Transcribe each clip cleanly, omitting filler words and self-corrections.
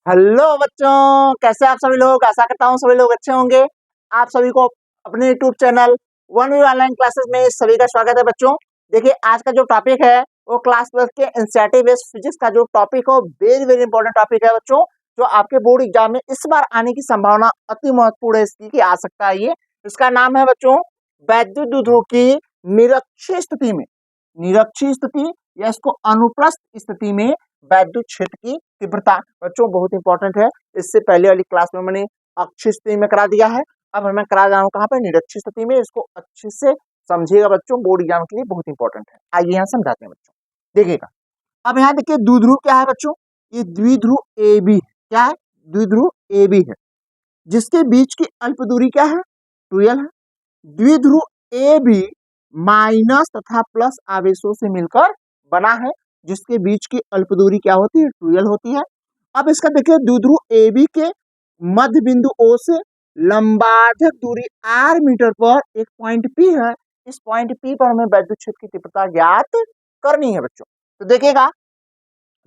Hello बच्चों, कैसे आप सभी लोग। आशा करता हूँ सभी लोग अच्छे होंगे। आप सभी को अपने YouTube channel one V online classes में सभी का स्वागत है। बच्चों देखिए, आज का जो टॉपिक है वो क्लास 12 के एनसीईआरटी बेस्ड फिजिक्स का जो टॉपिक है वो वेरी वेरी इंपॉर्टेंट टॉपिक है बच्चों, जो आपके बोर्ड एग्जाम में इस बार आने की संभावना अति महत्वपूर्ण है इसकी कि आ सकता है। ये इसका नाम है बच्चों वैद्युत विध्रुव की निरक्षीय स्थिति में, निरक्षीय स्थिति या इसको अनुप्रस्थ स्थिति में वैद्युत क्षेत्र की तीव्रता। बच्चों बहुत इंपॉर्टेंट है। इससे पहले वाली क्लास में मैंने अक्षीय स्थिति में करा दिया है, अब मैं करा रहा हूँ कहाँ पे, निरक्षीय स्थिति में। इसको अच्छे से समझिएगा बच्चों, बोर्ड एग्जाम के लिए बहुत इंपॉर्टेंट है। आइए यहाँ समझाते हैं बच्चों, देखिएगा। अब यहाँ देखिए द्विध्रुव क्या है बच्चों, ये द्विध्रुव ए बी क्या है, द्विध्रुव ए बी है, जिसके बीच की अल्प दूरी क्या है, 12 है। द्विध्रुव ए बी माइनस तथा प्लस आवेशों से मिलकर बना है, जिसके बीच की अल्प दूरी क्या होती है, 12 होती है। अब इसका देखिए द्विध्रुव ए बी के मध्य बिंदु ओ से लंबाधिक दूरी r मीटर पर एक पॉइंट P है। इस पॉइंट P पर हमें वैद्युत क्षेत्र की तीव्रता ज्ञात करनी है बच्चों। तो देखिएगा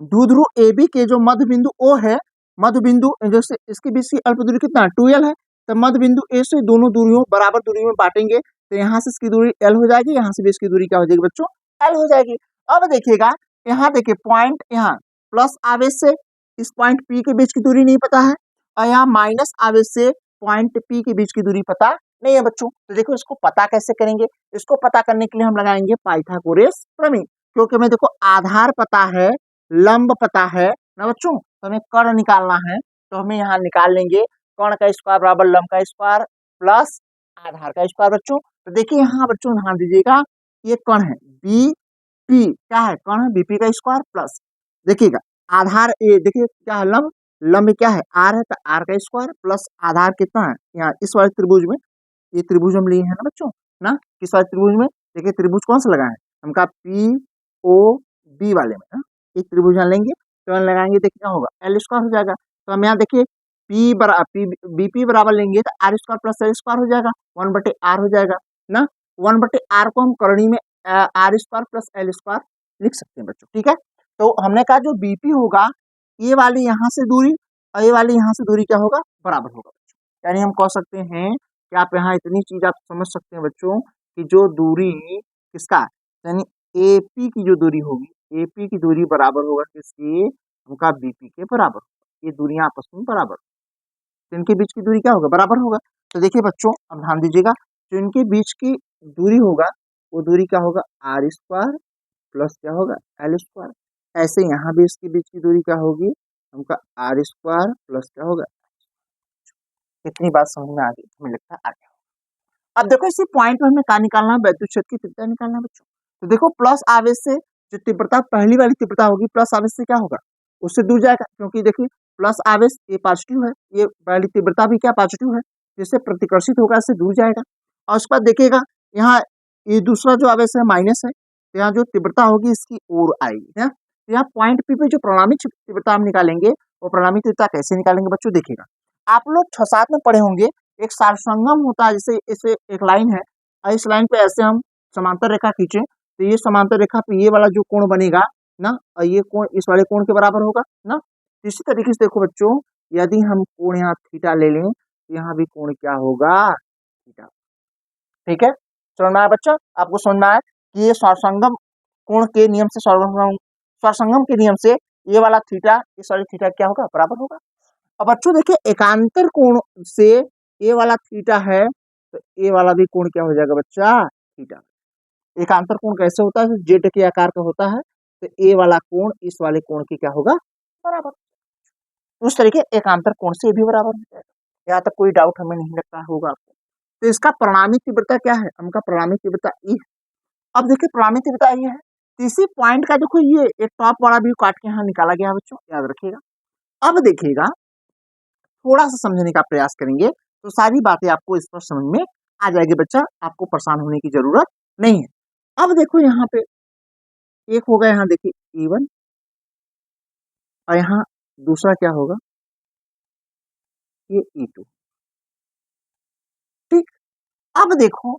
द्विध्रुव ए बी के जो मध्य बिंदु O है, मध्य बिंदु जैसे इसके बीच की अल्प दूरी कितना 12 है, तो मध्य बिंदु ए से दोनों दूरियों बराबर दूरी में बांटेंगे, तो यहाँ से इसकी दूरी L हो जाएगी, यहाँ से भी इसकी दूरी क्या हो जाएगी बच्चों, L हो जाएगी। अब देखिएगा यहाँ देखिए पॉइंट, यहाँ प्लस आवेश से इस पॉइंट P के बीच की दूरी नहीं पता है, और यहाँ माइनस आवेश से पॉइंट P के बीच की दूरी पता नहीं है बच्चों। तो देखो इसको पता कैसे करेंगे, इसको पता करने के लिए हम लगाएंगे पाइथागोरस प्रमेय, क्योंकि हमें देखो आधार पता है, लंब पता है ना बच्चों, तो हमें कर्ण निकालना है। तो हमें यहाँ निकाल लेंगे कर्ण का स्क्वायर बराबर लंब का स्क्वायर प्लस आधार का स्क्वायर बच्चों। तो देखिए यहाँ बच्चों ध्यान दीजिएगा, ये कर्ण है बी पी, क्या है कर्ण है बीपी का स्क्वायर प्लस देखिएगा आधार ए, देखिए क्या है लंब, लंब क्या है आर है, तो आर का स्क्वायर प्लस आधार कितना है यहाँ इस वाले त्रिभुज में, ये त्रिभुज हम लिए हैं ना बच्चों ना, किस वाले त्रिभुज में, देखिए त्रिभुज कौन सा लगा है हमका पी ओ बी वाले में ना, एक त्रिभुज लेंगे तो लगाएंगे, देखिए क्या होगा एल स्क्वायर हो जाएगा। तो हम यहाँ देखिए पी बराबर बीपी बराबर लेंगे तो r square plus l square हो जाएगा, 1/r हो जाएगा ना। 1/r को हम करणी में r square plus l square लिख सकते हैं बच्चों, ठीक है। तो हमने कहा जो बीपी होगा ये वाली यहाँ से दूरी और ये वाली यहाँ से दूरी क्या होगा, बराबर होगा बच्चों। यानी हम कह सकते हैं कि आप यहाँ इतनी चीज आप समझ सकते हैं बच्चों कि जो दूरी किसका, यानी एपी की जो दूरी होगी, एपी की दूरी बराबर होगा किसकी, उनका बीपी के बराबर, ये दूरियां आपस में बराबर, तो इनके बीच की दूरी क्या होगा, बराबर होगा। तो देखिए बच्चों अब ध्यान दीजिएगा, जो इनके बीच की दूरी होगा वो दूरी क्या होगा, आर स्क्वायर प्लस क्या होगा एल स्क्वायर। ऐसे यहाँ भी इसके बीच की दूरी क्या होगी, हमका आर स्क्वायर प्लस क्या होगा। इतनी बात समझ में आ गई, हमें लगता है आ गया। अब देखो इसी पॉइंट में हमें क्या निकालना है, वैद्युत क्षेत्र की तीव्रता निकालना है बच्चों। तो देखो प्लस आवेश से जो तीव्रता पहली वाली तीव्रता होगी, प्लस आवेश से क्या होगा, उससे दूर जाएगा, क्योंकि देखिए प्लस आवेश ये पॉजिटिव है, ये वाली तीव्रता भी क्या पॉजिटिव है, जिससे प्रतिकर्षित होगा इससे दूर जाएगा। और उसके बाद देखिएगा यहाँ ये दूसरा जो आवेश है माइनस है, तो यहाँ जो तीव्रता होगी इसकी ओर आएगी है। तो यहाँ पॉइंट पी पे जो परिणामी तीव्रता हम निकालेंगे, वो परिणामी तीव्रता कैसे निकालेंगे बच्चों, देखिएगा आप लोग 6-7 में पढ़े होंगे, एक सारसंगम होता है, जैसे इसे एक लाइन है और इस लाइन पे ऐसे हम समांतर रेखा खींचे, तो ये समांतर रेखा पे ये वाला जो कोण बनेगा ना, और ये कोण इस वाले कोण के बराबर होगा ना। इसी तरीके से देखो बच्चों, यदि हम कोण यहाँ थीटा ले लें तो यहाँ भी कोण क्या होगा, थीटा, ठीक है। समझ में आया बच्चा, आपको समझ में आया कि ये सारसंगम कोण के नियम से, सारसंगम के नियम से ये वाला थीटा इस वाले थीटा क्या होगा, बराबर होगा। अब बच्चों देखिए एकांतर कोण से ए वाला थीटा है, तो ए वाला भी कोण क्या हो जाएगा बच्चा, थीटा। एकांतर कोण कैसे होता है, जेड के आकार का होता है, तो ए वाला कोण इस वाले कोण की क्या होगा, बराबर। उस तरीके एकांतर कोण से भी बराबर हो जाएगा, यहाँ तक कोई डाउट हमें नहीं लगता होगा आपको। तो इसका परिणामी तीव्रता क्या है, हमका परिणामी तीव्रता ई है। अब देखिए परिणामी तीव्रता ये है, तो इसी पॉइंट का देखो ये एक टॉप वाला भी काट के यहाँ निकाला गया है बच्चों, याद रखिएगा। अब देखिएगा थोड़ा सा समझने का प्रयास करेंगे तो सारी बातें आपको इस पर समझ में आ जाएगी बच्चा, आपको परेशान होने की जरूरत नहीं है। अब देखो यहाँ पे एक होगा, यहाँ देखिए E1 और यहाँ दूसरा क्या होगा, ये E2, ठीक। अब देखो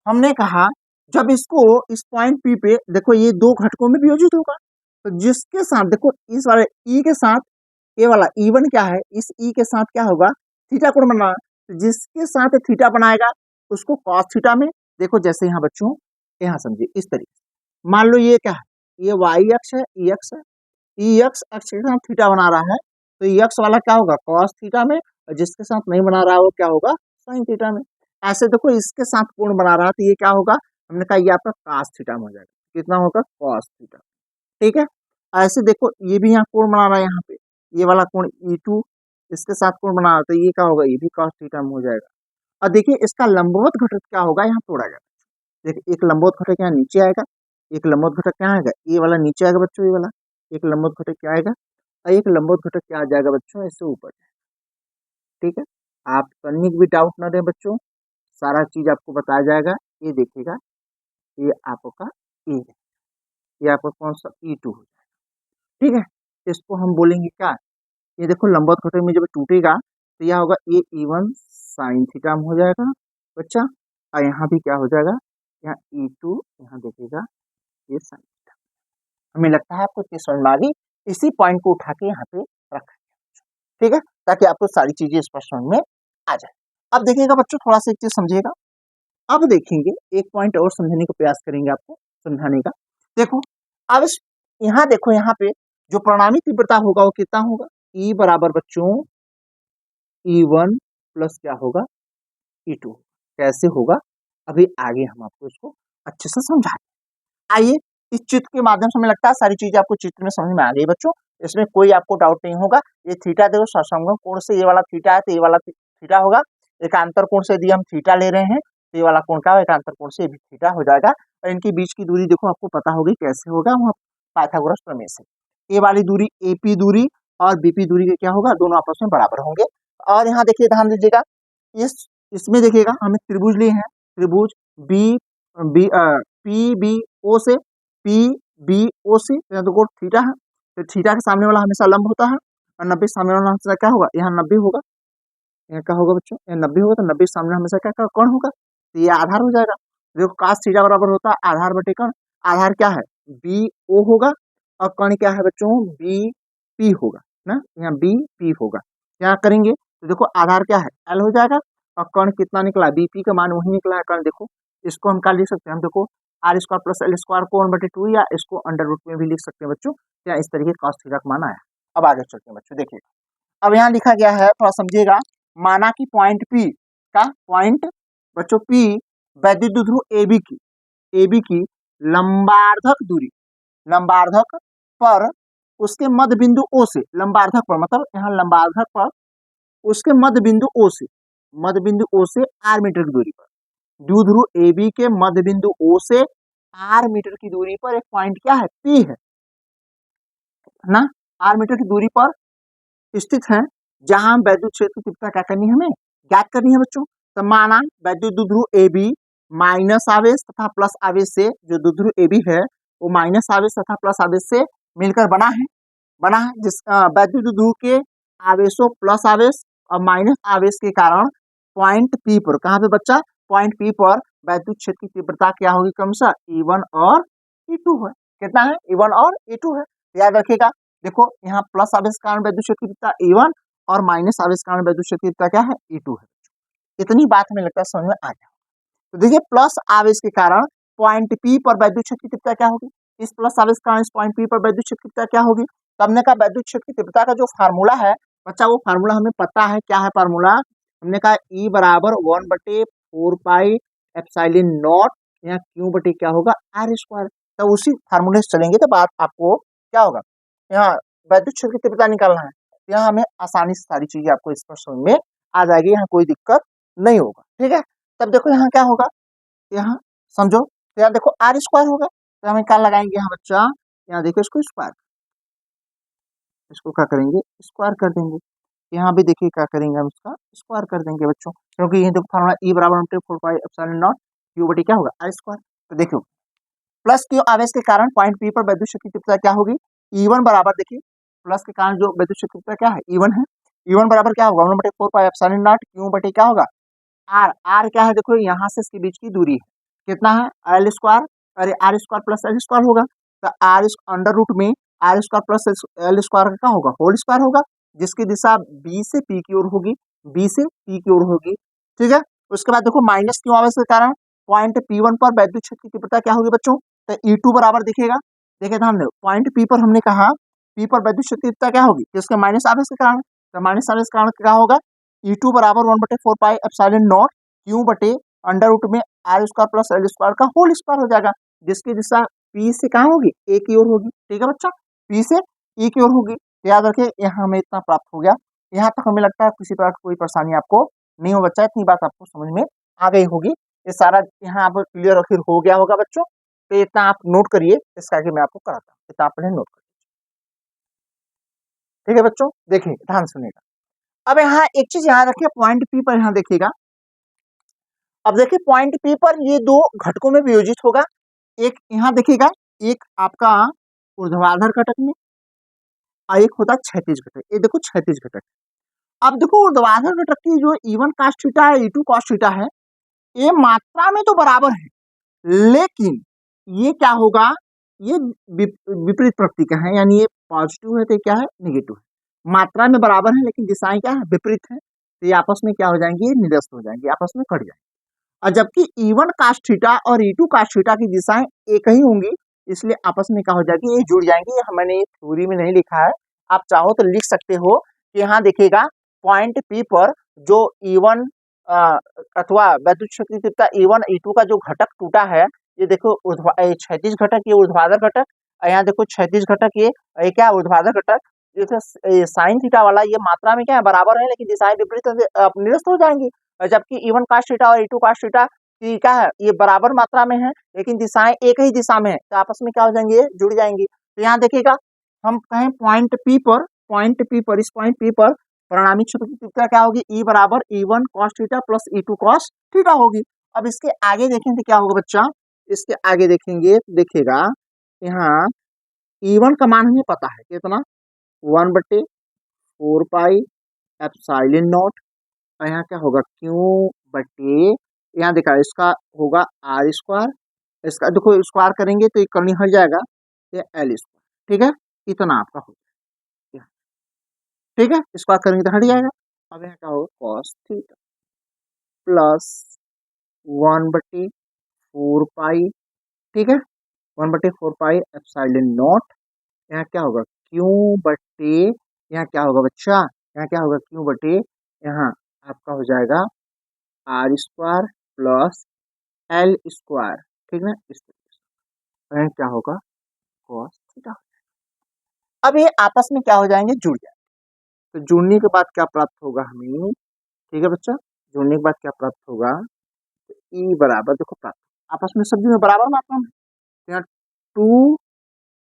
हमने कहा जब इसको इस पॉइंट P पे देखो ये दो घटकों में वियोजित होगा, तो जिसके साथ देखो इस वाले E के साथ ये वाला E1 क्या है, इस E के साथ क्या होगा, थीटा कोण बनाना, तो जिसके साथ थीटा बनाएगा उसको कॉस थीटा में, देखो जैसे यहाँ बच्चों यहाँ समझिए इस तरीके से, मान लो ये क्या है, ये वाई अक्ष है, ई अक्ष है, ई अक्ष के साथ थीटा बना रहा है, तो ई अक्ष वाला क्या होगा कॉस थीटा में, और जिसके साथ नहीं बना रहा है वो क्या होगा साइन थीटा में। ऐसे देखो इसके साथ कोण बना रहा है तो ये क्या होगा, हमने कहा ये आपका कॉस थीटा में हो जाएगा, कितना होगा कॉस थीटा, ठीक है। ऐसे देखो ये भी यहाँ कोण बना रहा है, यहाँ पे ये वाला कोण E2 इसके साथ कोण बना रहा है, तो ये क्या होगा, ये भी कॉस थीटा में हो जाएगा। और देखिए इसका लंबवत घटक क्या होगा, यहाँ तोड़ा जाएगा, देखिए एक लंबवत घटक यहाँ नीचे आएगा, एक लंबवत घटक क्या आएगा, ये वाला नीचे आएगा बच्चों, ये वाला एक लंबवत घटक क्या आएगा, और एक लंबवत घटक क्या आ जाएगा बच्चों, इससे ऊपर, ठीक है। आप कहीं भी डाउट ना दें बच्चों, सारा चीज आपको बताया जाएगा। ये देखिएगा ये आपका ए है, ये आपका कौन सा E2 हो जाएगा, ठीक है। इसको हम बोलेंगे क्या, ये देखो लंबवत घटक में जब टूटेगा तो यह होगा ये E1 साइन थीटा में हो जाएगा बच्चा, और यहाँ भी क्या हो जाएगा, यहाँ E2 यहाँ देखिएगा ये साइन थीटा। हमें लगता है आपको इतनी समझ में आ गई, इसी पॉइंट को उठा के यहाँ पे रखा है, ठीक है, ताकि आपको सारी चीजें स्पष्ट समझ में आ जाए। अब देखिएगा बच्चों थोड़ा सा एक चीज समझिएगा, अब देखेंगे एक पॉइंट और समझने का प्रयास करेंगे आपको समझाने का। देखो अब यहाँ देखो, यहाँ पे जो परिणामी तीव्रता होगा वो कितना होगा, E बराबर बच्चों E1 प्लस क्या होगा E2, कैसे होगा अभी आगे हम आपको इसको अच्छे से समझाएंगे। आइए इस चित्र के माध्यम से हमें लगता है सारी चीजें आपको चित्र में समझ में आ गई बच्चों, इसमें कोई आपको डाउट नहीं होगा। ये थीटा देखो ससंगम कोण से ये वाला थीटा है, तो ये वाला थीटा होगा, एकांतर कोण से यदि हम थीटा ले रहे हैं तो ये वाला कोण का एकांतर कोण से भी थीटा हो जाएगा, और इनके बीच की दूरी देखो आपको पता होगी कैसे होगा, वहाँ पाइथागोरस प्रमेय से ए वाली दूरी AP दूरी और BP दूरी के क्या होगा, दोनों आपस में बराबर होंगे। और यहाँ देखिए ध्यान दीजिएगा, इसमें देखिएगा हमें त्रिभुज लिए हैं, त्रिभुज PBO से PBO से तो थीटा है, तो थीटा के सामने वाला हमेशा लंब होता है, और 90 सामने वाला हमेशा क्या होगा, यहाँ 90 होगा, यहाँ क्या होगा बच्चों, यहाँ 90 होगा, तो 90 सामने हमेशा क्या कौन होगा, तो ये आधार हो जाएगा। देखो cos थीटा बराबर होता है आधार बटे कण, आधार क्या है BO होगा, और कण क्या है बच्चों BP होगा ना, यहाँ BP होगा, क्या करेंगे तो देखो आधार क्या है L हो जाएगा, और कण कितना निकला BP का मान वही निकला है कण, देखो इसको हम क्या लिख सकते हैं, हम देखो R² प्लस L² को 1/2 या इसको अंडर रूट में भी लिख सकते हैं बच्चों, या इस तरीके cos थीटा का मान आया। अब आगे चलते हैं बच्चों, देखिए अब यहाँ लिखा गया है थोड़ा समझिएगा, माना कि पॉइंट P का पॉइंट बच्चों P वैद्युत ध्रुव AB की लंबार्धक पर उसके मध्य बिंदु O से, लंबार्धक पर मतलब यहाँ लंबार्धक पर उसके मध्य बिंदु O से R मीटर की दूरी पर, द्विध्रुव AB के मध्य बिंदु O से R मीटर की दूरी पर एक पॉइंट क्या है P है ना, R मीटर की दूरी पर स्थित है, जहां वैद्युत क्षेत्र की तीव्रता क्या करनी है, हमें ज्ञात करनी है बच्चों। तो माना वैद्युत द्विध्रुव AB माइनस आवेश तथा प्लस आवेश से, जो द्विध्रुव AB है वो माइनस आवेश तथा प्लस आवेश से मिलकर बना है, जिस वैद्युत द्विध्रुव के आवेशों प्लस आवेश और माइनस आवेश के कारण पॉइंट P पर, कहाँ पे बच्चा पॉइंट P पर वैद्युत क्षेत्र की तीव्रता क्या होगी क्रमशः E1 और E2 है, कितना है E1 और E2 है, याद रखिएगा। देखो यहाँ प्लस आवेश के कारण वैद्युत क्षेत्र की तीव्रता E1 और माइनस आवेश के कारण वैद्युत क्षेत्र की तीव्रता क्या है E2 है, इतनी बात हमें लगता है समझ में आ गया। तो देखिए प्लस आवेश के कारण पॉइंट P पर वैद्युत क्षेत्र की तीव्रता क्या होगी, इस प्लस आवेश के कारण इस पॉइंट P पर वैद्युत क्षेत्र की तीव्रता क्या होगी, तो हमने कहा वैद्युत क्षेत्र की तीव्रता का जो फार्मूला है बच्चा, वो फार्मूला हमें पता है, क्या है फार्मूला, हमने कहा E बराबर 1/4 पाई एप्सिलॉन नॉट, यहाँ Q बटे क्या होगा R², तो उसी फार्मूले से चलेंगे तो बात आपको क्या होगा, यहाँ वैद्युत क्षेत्र की तीव्रता निकालना है, यहाँ हमें आसानी से सारी चीजें आपको स्पष्ट समझ में आ जाएगी, यहाँ कोई दिक्कत नहीं होगा, ठीक है। तब देखो यहाँ क्या होगा, यहाँ समझो, तो यहाँ देखो R² होगा, तो हमें क्या लगाएंगे यहाँ बच्चा, यहाँ देखो इसको स्क्वायर, इसको क्या करेंगे स्क्वायर कर देंगे, यहाँ भी देखिए क्या करेंगे हम इसका स्क्वायर कर देंगे बच्चों, क्योंकि ये देखो फॉर्मूला E बराबर 1/4 पाई एप्सिलॉन नॉट Q बटे क्या होगा R²। तो देखो प्लस Q आवेश के कारण पॉइंट P पर वैद्युत क्षेत्र की तीव्रता क्या होगी, E1 बराबर देखिए प्लस के कारण जो वैद्युत क्षेत्र की तीव्रता क्या है E1 है, E1 बराबर क्या होगा 1/4 पाई एप्सिलॉन नॉट Q बटे क्या होगा R क्या है, देखो यहाँ से इसके बीच की दूरी है, कितना है L², अरे R² प्लस L² होगा, तो R अंडर रूट में R² प्लस L² का क्या होगा होल स्क्वायर होगा, जिसकी दिशा बी से पी की ओर होगी, बी से पी की ओर होगी, ठीक है। उसके बाद देखो माइनस क्यों आवे इसके कारण, पॉइंट P1 पर वैद्युत क्षेत्र की तीव्रता क्या होगी बच्चों, तो E2 बराबर दिखेगा। देखिए ध्यान दो, पॉइंट P पर हमने कहा P पर वैद्युत क्षेत्र की तीव्रता क्या होगी, कि उसके माइनस आवेश के कारण, तो माइनस आवेश के कारण क्या होगा, E2 बराबर 1/4 पाई एप्सिलॉन नॉट क्यू बटे अंडर रूट में r square plus l square का होल स्क्वायर हो जाएगा, जिसकी दिशा P से कहाँ होगी, ए की ओर होगी, ठीक है बच्चा, P से E की ओर होगी। याद रखिए यहाँ हमें इतना प्राप्त हो गया। यहाँ तक हमें लगता है किसी प्रकार की कोई परेशानी आपको नहीं हो बच्चा, इतनी बात आपको समझ में आ गई होगी। ये सारा यहाँ आप क्लियर आखिर हो गया होगा बच्चों, तो इतना आप नोट करिए, इसका आगे मैं आपको कराता हूँ, इतना आप पहले नोट करिए, ठीक है बच्चों। देखिए ध्यान सुनिएगा, अब यहाँ एक चीज यहाँ रखिए, पॉइंट P पर यहाँ देखिएगा, अब देखिए पॉइंट P पर ये दो घटकों में वियोजित होगा, एक यहाँ देखिएगा, एक आपका ऊर्ध्वाधर घटक में और एक होता है क्षैतिज घटक, ये देखो क्षैतिज घटक। अब देखो ऊर्ध्वाधर घटक की जो E1 cos थीटा है, E2 cos थीटा है, ये मात्रा में तो बराबर है, लेकिन ये क्या होगा, ये विपरीत प्रकृति का है, यानी ये पॉजिटिव है तो क्या है, नेगेटिव है। मात्रा में बराबर है लेकिन दिशाएं क्या है, विपरीत है, तो ये आपस में क्या हो जाएंगे, निरस्त हो जाएंगे, आपस में कट जाएंगे। और जबकि E1 cos थीटा और E2 cos थीटा की दिशाएं एक ही होंगी, इसलिए आपस में क्या हो जाएगी, ये जुड़ जाएंगे। ये मैंने थ्योरी में नहीं लिखा है, आप चाहो तो लिख सकते हो कि यहाँ देखिएगा पॉइंट P पर जो E1 अथवा वैद्युत क्षेत्र की तीव्रता E1 E2 का जो घटक टूटा है, ये देखो क्षैतिज घटक, ये ऊर्ध्वाधर घटक, यहाँ देखो क्षैतिज घटक, ये क्या ऊर्ध्वाधर घटक, जैसे साइन थीटा वाला, ये मात्रा में क्या है, बराबर है, लेकिन दिशाएं विपरीत निरस्त हो जाएंगी। जबकि E1 cos थीटा और E2 cos थीटा की क्या है, ये बराबर मात्रा में है, लेकिन दिशाएं एक ही दिशा में है, तो आपस में क्या हो जाएंगे, जुड़ जाएंगी। तो यहाँ देखिएगा, हम कहें पॉइंट P पर, इस पॉइंट P पर परिणामी क्षेत्र की तीव्रता क्या होगी, E बराबर E1 cos theta plus E2 cos theta होगी। अब इसके आगे देखें तो क्या होगा बच्चा, इसके आगे देखेंगे, देखिएगा यहाँ E1 का मान हमें पता है कितना, 1/4 पाई एप्सिलॉन नॉट, और यहाँ क्या होगा, क्यू बटे, यहाँ देखा इसका होगा आर स्क्वायर, इसका देखो स्क्वायर करेंगे तो ये करनी हट जाएगा, ये एल स्क्वायर, ठीक है, इतना आपका हो जाएगा, ठीक है, स्क्वायर करेंगे तो हट जाएगा। अब यहाँ क्या होगा, कॉस थीटा प्लस 1/4 पाई, ठीक है, 1/4 पाई एप्सिलॉन नॉट, यहाँ क्या होगा, क्यू बटे, यहाँ क्या होगा बच्चा, यहाँ क्या होगा, क्यू बटे, यहाँ आपका हो जाएगा r square plus l square, ठीक ना, इस तरीके से, यहाँ क्या होगा, कॉस थीटा। अब ये आपस में क्या हो जाएंगे, जुड़ जाएंगे। तो जुड़ने के बाद क्या प्राप्त होगा हमें, ठीक है बच्चा, जुड़ने के बाद क्या प्राप्त होगा, ई बराबर देखो प्राप्त, आपस में सभी में बराबर मात्रा में, यहाँ 2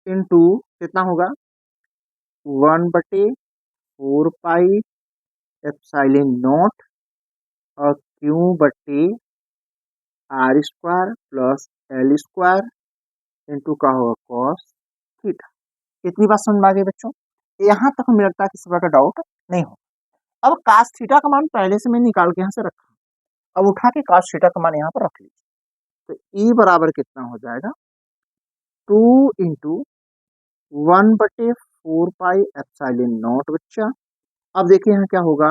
इंटू कितना होगा, 1/4 पाई एप्सिलॉन नॉट और क्यू बटे r square plus l square into का होगा कॉस थीटा। इतनी बात समझ में आ गई बच्चों, यहाँ तक हमें लगता है किसी प्रकार का डाउट नहीं हो। अब cos थीटा का मान पहले से मैं निकाल के यहाँ से रखा, अब उठा के cos थीटा का मान यहाँ पर रख लीजिए, तो E बराबर कितना हो जाएगा, 2 इंटू 1/4 पाई एप्सिलॉन नॉट बच्चा। अब देखिए यहाँ क्या होगा,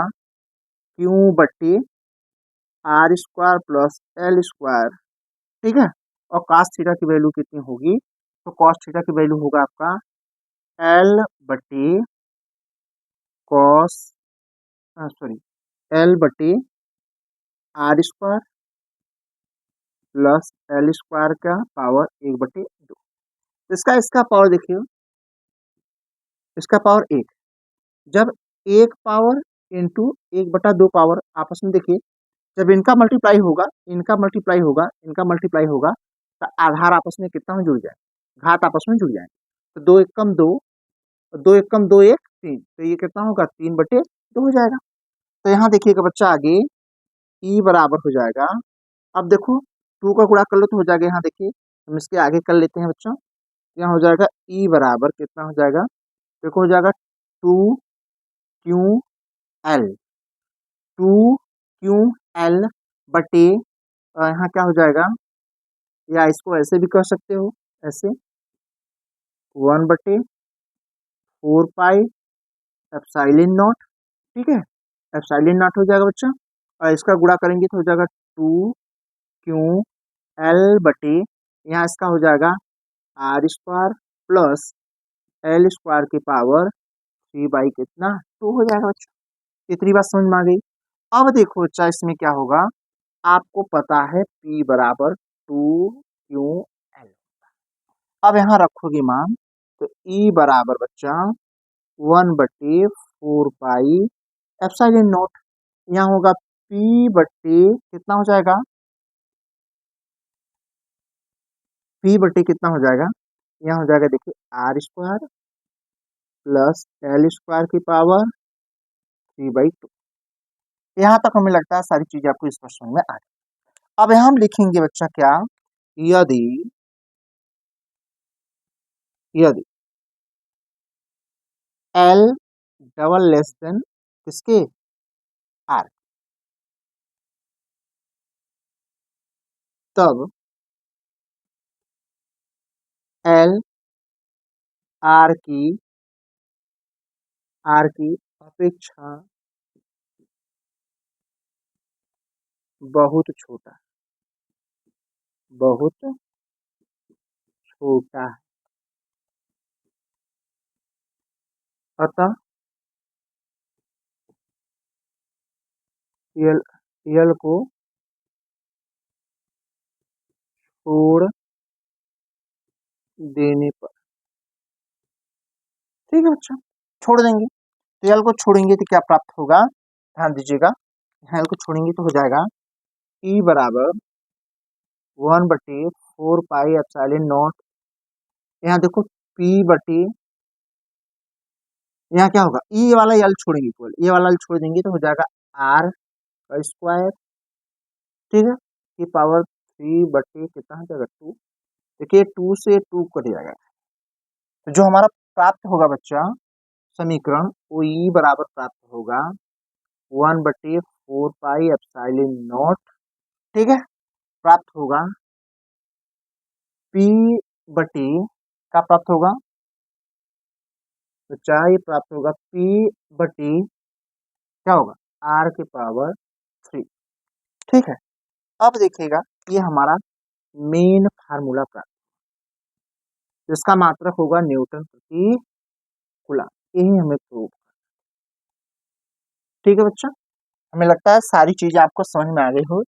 क्यू बटे r square plus l square, ठीक है, और cos थीटा की वैल्यू कितनी होगी, तो cos थीटा की वैल्यू होगा आपका एल बटे कॉस, सॉरी, एल बटे r square plus l square का पावर 1/2, इसका इसका पावर देखिए, इसका पावर 1, जब 1 पावर इंटू 1/2 पावर आपस में देखिए, जब इनका मल्टीप्लाई होगा, इनका मल्टीप्लाई होगा, इनका मल्टीप्लाई होगा, तो आधार आपस में कितना में जुड़ जाए, घात आपस में जुड़ जाएंगे, तो 2 एकम 2, 2 एकम 2 1 3, तो ये कितना होगा, 3/2 हो जाएगा। तो यहाँ देखिएगा बच्चा आगे ई बराबर हो जाएगा, अब देखो 2 का गुणा कर लो तो हो जाएगा, यहाँ देखिए हम इसके आगे कर लेते हैं बच्चों, यहाँ हो जाएगा ई बराबर कितना हो जाएगा, देखो हो जाएगा 2QL, 2QL बटे, यहाँ क्या हो जाएगा, या इसको ऐसे भी कर सकते हो, ऐसे 1/4 पाई एप्सिलॉन नॉट, ठीक है, एप्सिलॉन नॉट हो जाएगा बच्चा, और इसका गुणा करेंगे तो हो जाएगा 2Q L/, यहाँ इसका हो जाएगा R² प्लस L² की पावर 3 कितना 2 हो जाएगा बच्चा। इतनी बात समझ में आ गई। अब देखो बच्चा इसमें क्या होगा, आपको पता है P बराबर 2QL। अब यहाँ रखोगे मान तो E बराबर बच्चा 1/4 पाई एप्सिलॉन नॉट, यहाँ होगा P/, कितना हो जाएगा, P/, कितना हो जाएगा, यहाँ हो जाएगा देखिए R² प्लस L² की पावर 3/2। यहाँ तक हमें लगता है सारी चीजें आपको स्पष्ट समझ में आ गई। अब यहाँ हम लिखेंगे बच्चा क्या, यदि यदि L डबल लेस देन किसके, R, तब L R की अपेक्षा बहुत छोटा है, अतः L को छोड़ देने पर, ठीक है बच्चा, छोड़ देंगे तो L को छोड़ेंगे तो क्या प्राप्त होगा, ध्यान दीजिएगा, L को छोड़ेंगे तो हो जाएगा E बराबर 1/4 पाई एप्सिलॉन नॉट, यहाँ देखो P/, यहाँ क्या होगा, E वाला L छोड़ेंगे, केवल ये वाला L छोड़ देंगे तो हो जाएगा R², ठीक है, की पावर 3/, कितना हो जाएगा 2, देखिए 2 से 2 कट जाएगा, तो जो हमारा प्राप्त होगा बच्चा समीकरण वो E बराबर प्राप्त होगा 1/4 पाई एप्सिलॉन नॉट, ठीक है, प्राप्त होगा P/, का प्राप्त होगा बच्चा, ये प्राप्त होगा P/, क्या होगा R की पावर 3, ठीक है। अब देखिएगा ये हमारा मेन फार्मूला प्राप्त, जिसका मात्रक होगा न्यूटन प्रति कूलम, यही हमें प्रूव, ठीक है बच्चा। हमें लगता है सारी चीजें आपको समझ में आ गई हो,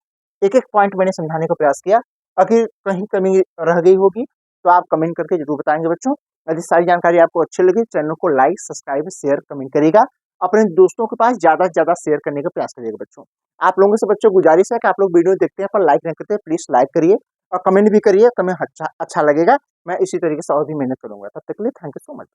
एक एक पॉइंट मैंने समझाने का प्रयास किया, अगर कहीं कमी रह गई होगी तो आप कमेंट करके जरूर बताएंगे बच्चों। यदि सारी जानकारी आपको अच्छी लगी चैनल को लाइक सब्सक्राइब शेयर कमेंट करिएगा, अपने दोस्तों के पास ज्यादा से ज्यादा शेयर करने का प्रयास करिएगा बच्चों। आप लोगों से बच्चों गुजारिश है कि आप लोग वीडियो देखते हैं पर लाइक नहीं करते, प्लीज लाइक करिए और कमेंट भी करिए, कमेंट अच्छा लगेगा, मैं इसी तरीके से और भी मेहनत करूंगा। तब तक के लिए थैंक यू सो मच।